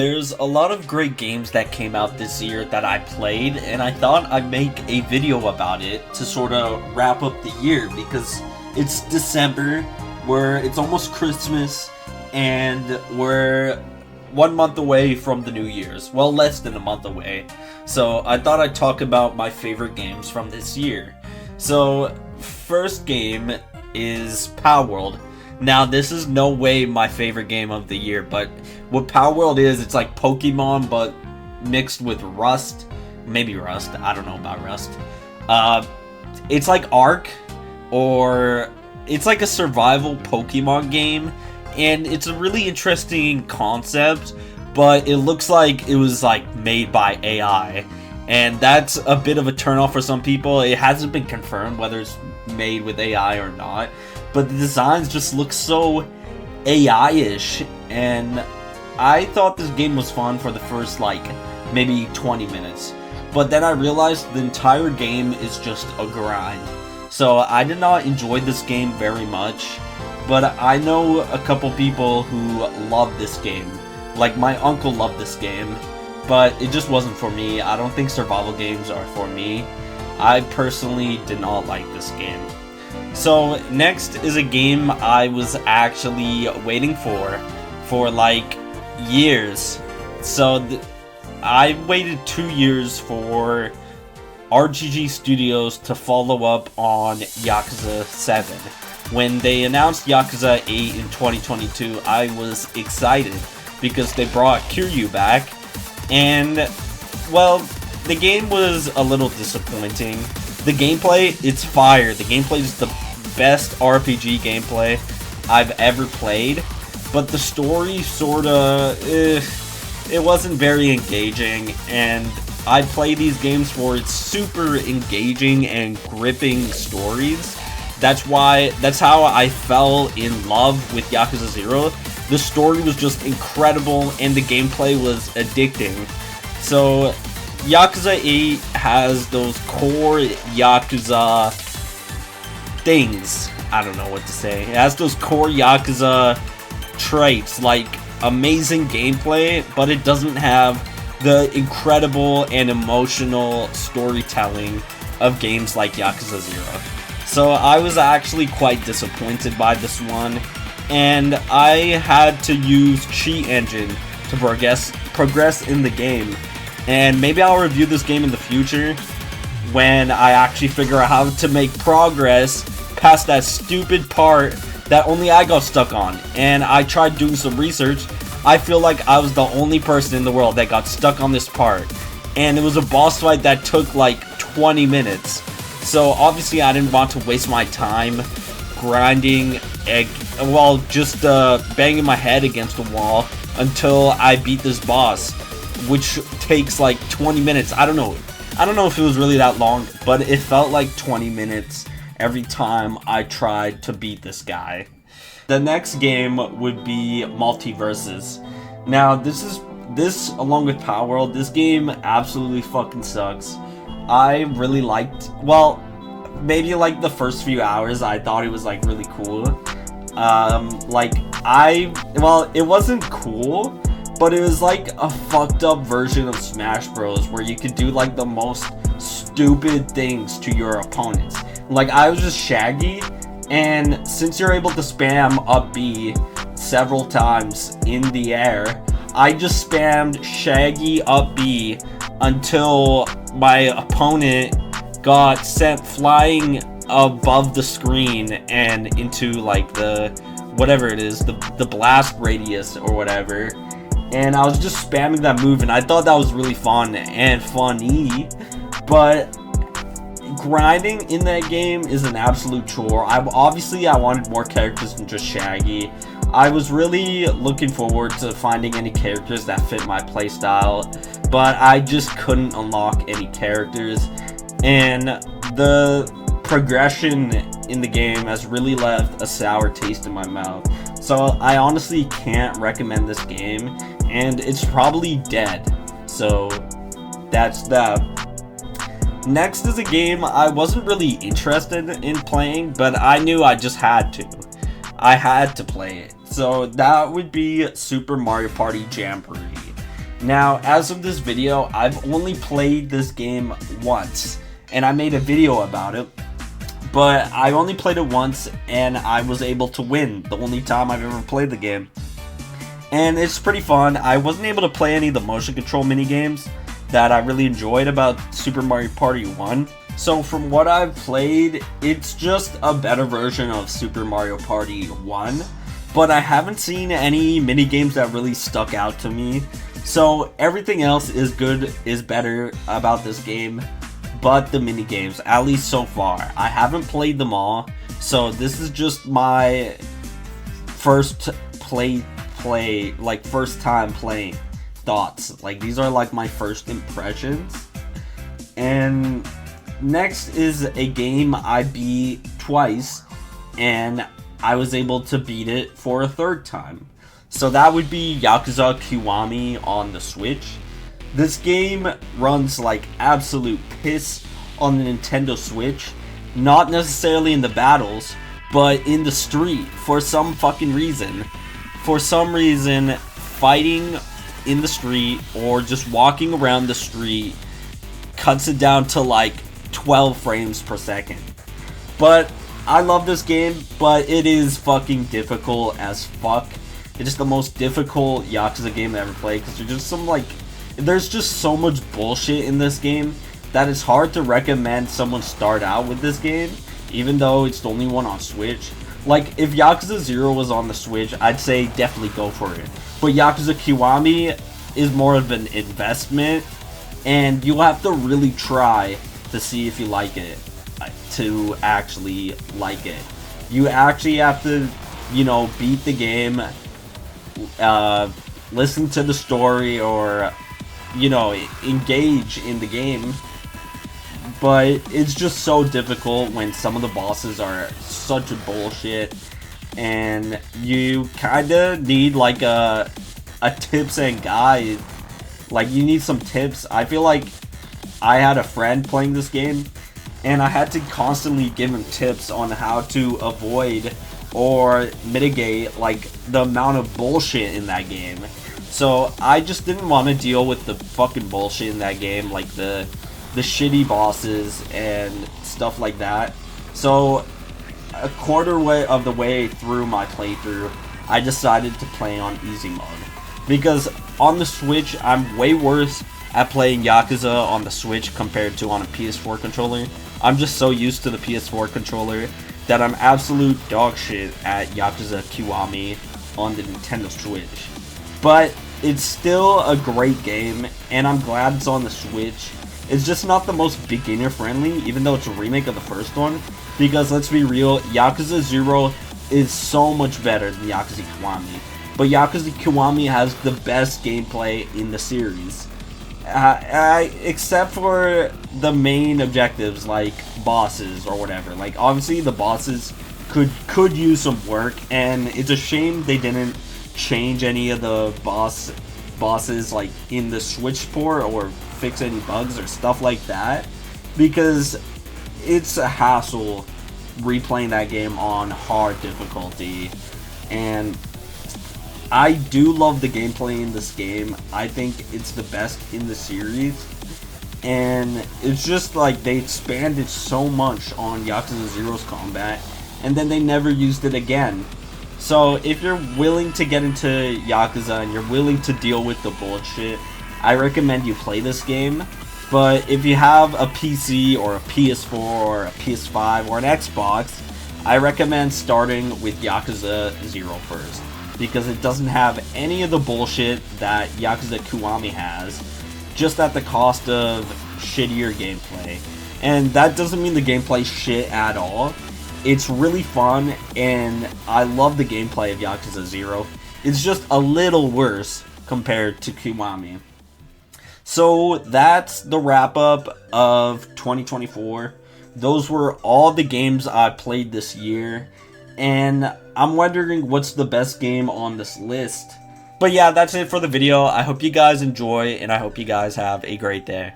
There's a lot of great games that came out this year that I played, and I thought I'd make a video about it to sort of wrap up the year because it's December, where it's almost Christmas, and we're 1 month away from the New Year's. Well, less than a month away. So I thought I'd talk about my favorite games from this year. So, first game is palworld. Now, this is no way my favorite game of the year, but what palworld is, it's like Pokemon, but mixed with Rust. Maybe Rust. I don't know about Rust. It's like Ark, or it's like a survival Pokemon game, and it's a really interesting concept, but it looks like it was like made by AI, and that's a bit of a turnoff for some people. It hasn't been confirmed whether it's made with AI or not, but the designs just look so AI-ish, and I thought this game was fun for the first like maybe 20 minutes, but then I realized the entire game is just a grind. So I did not enjoy this game very much, but I know a couple people who love this game. Like my uncle loved this game, but it just wasn't for me. I don't think survival games are for me. I personally did not like this game. So next is a game I was actually waiting for like years. So I waited 2 years for RGG Studios to follow up on Yakuza 7. When they announced Yakuza 8 in 2022, I was excited because they brought Kiryu back, and well, the game was a little disappointing. The gameplay, it's fire. The gameplay is the best RPG gameplay I've ever played, but the story sorta, it wasn't very engaging, and I play these games for its super engaging and gripping stories. That's how I fell in love with Yakuza 0. The story was just incredible, and the gameplay was addicting. So, Yakuza 8 has those core Yakuza things. I don't know what to say. It has those core Yakuza traits, like amazing gameplay, but it doesn't have the incredible and emotional storytelling of games like Yakuza 0. So I was actually quite disappointed by this one, and I had to use Cheat Engine to progress in the game. And maybe I'll review this game in the future when I actually figure out how to make progress past that stupid part that only I got stuck on. And I tried doing some research. I feel like I was the only person in the world that got stuck on this part. And it was a boss fight that took like 20 minutes. So obviously I didn't want to waste my time grinding, just banging my head against the wall until I beat this boss, which takes like 20 minutes. I don't know if it was really that long, but it felt like 20 minutes every time I tried to beat this guy. The next game would be multiversus. Now this along with palworld, this game absolutely fucking sucks. I really liked, well, maybe like the first few hours I thought it was like really cool. It wasn't cool, but it was like a fucked up version of Smash Bros. Where you could do like the most stupid things to your opponents. Like I was just Shaggy, and since you're able to spam up B several times in the air, I just spammed Shaggy up B until my opponent got sent flying above the screen and into like the whatever it is, the blast radius or whatever. And I was just spamming that move, and I thought that was really fun and funny, but grinding in that game is an absolute chore. I wanted more characters than just Shaggy. I was really looking forward to finding any characters that fit my playstyle, but I just couldn't unlock any characters, and the progression in the game has really left a sour taste in my mouth. So I honestly can't recommend this game, and it's probably dead. So that's that. Next is a game I wasn't really interested in playing, but I knew I just had to. I had to play it. So that would be Super Mario Party Jamboree. Now, as of this video, I've only played this game once, and I made a video about it, but I only played it once, and I was able to win the only time I've ever played the game. And it's pretty fun. I wasn't able to play any of the motion control mini games that I really enjoyed about Super Mario Party 1. So from what I've played, it's just a better version of Super Mario Party 1. But I haven't seen any mini games that really stuck out to me. So everything else is good, is better about this game, but the mini games, at least so far. I haven't played them all, so this is just my first first time playing thoughts. Like, these are like my first impressions. And next is a game I beat twice, and I was able to beat it for a third time. So that would be Yakuza Kiwami on the Switch. This game runs like absolute piss on the Nintendo Switch. Not necessarily in the battles, but in the street for some fucking reason. For some reason, fighting in the street or just walking around the street cuts it down to like 12 frames per second. But I love this game, but it is fucking difficult as fuck. It's just the most difficult Yakuza game I ever played, because there's just so much bullshit in this game that it's hard to recommend someone start out with this game, even though it's the only one on Switch. Like, if Yakuza 0 was on the Switch, I'd say definitely go for it. But Yakuza Kiwami is more of an investment, and you'll have to really try to see if you like it, to actually like it. You actually have to, beat the game, listen to the story, or, engage in the game. But it's just so difficult when some of the bosses are such a bullshit, and you kinda need like a tips and guide. Like, you need some tips. I feel like I had a friend playing this game, and I had to constantly give him tips on how to avoid or mitigate like the amount of bullshit in that game. So I just didn't want to deal with the fucking bullshit in that game, like the shitty bosses and stuff like that. So a quarter of the way through my playthrough, I decided to play on easy mode, because on the Switch I'm way worse at playing Yakuza on the Switch compared to on a PS4 controller. I'm just so used to the PS4 controller that I'm absolute dog shit at Yakuza Kiwami on the Nintendo Switch. But it's still a great game, and I'm glad it's on the Switch. It's just not the most beginner friendly, even though it's a remake of the first one, because let's be real, Yakuza 0 is so much better than Yakuza Kiwami. But Yakuza Kiwami has the best gameplay in the series. Except for the main objectives, like bosses or whatever. Like, obviously the bosses could use some work, and it's a shame they didn't change any of the bosses like in the Switch port, or fix any bugs or stuff like that, because it's a hassle replaying that game on hard difficulty. And I do love the gameplay in this game. I think it's the best in the series, and it's just like they expanded so much on Yakuza 0's combat, and then they never used it again. So if you're willing to get into Yakuza and you're willing to deal with the bullshit, I recommend you play this game. But if you have a PC or a PS4 or a PS5 or an Xbox, I recommend starting with Yakuza 0 first, because it doesn't have any of the bullshit that Yakuza Kiwami has, just at the cost of shittier gameplay. And that doesn't mean the gameplay's shit at all. It's really fun, and I love the gameplay of Yakuza 0. It's just a little worse compared to Kiwami. So that's the wrap up of 2024. Those were all the games I played this year, and I'm wondering what's the best game on this list. But yeah, that's it for the video. I hope you guys enjoy, and I hope you guys have a great day.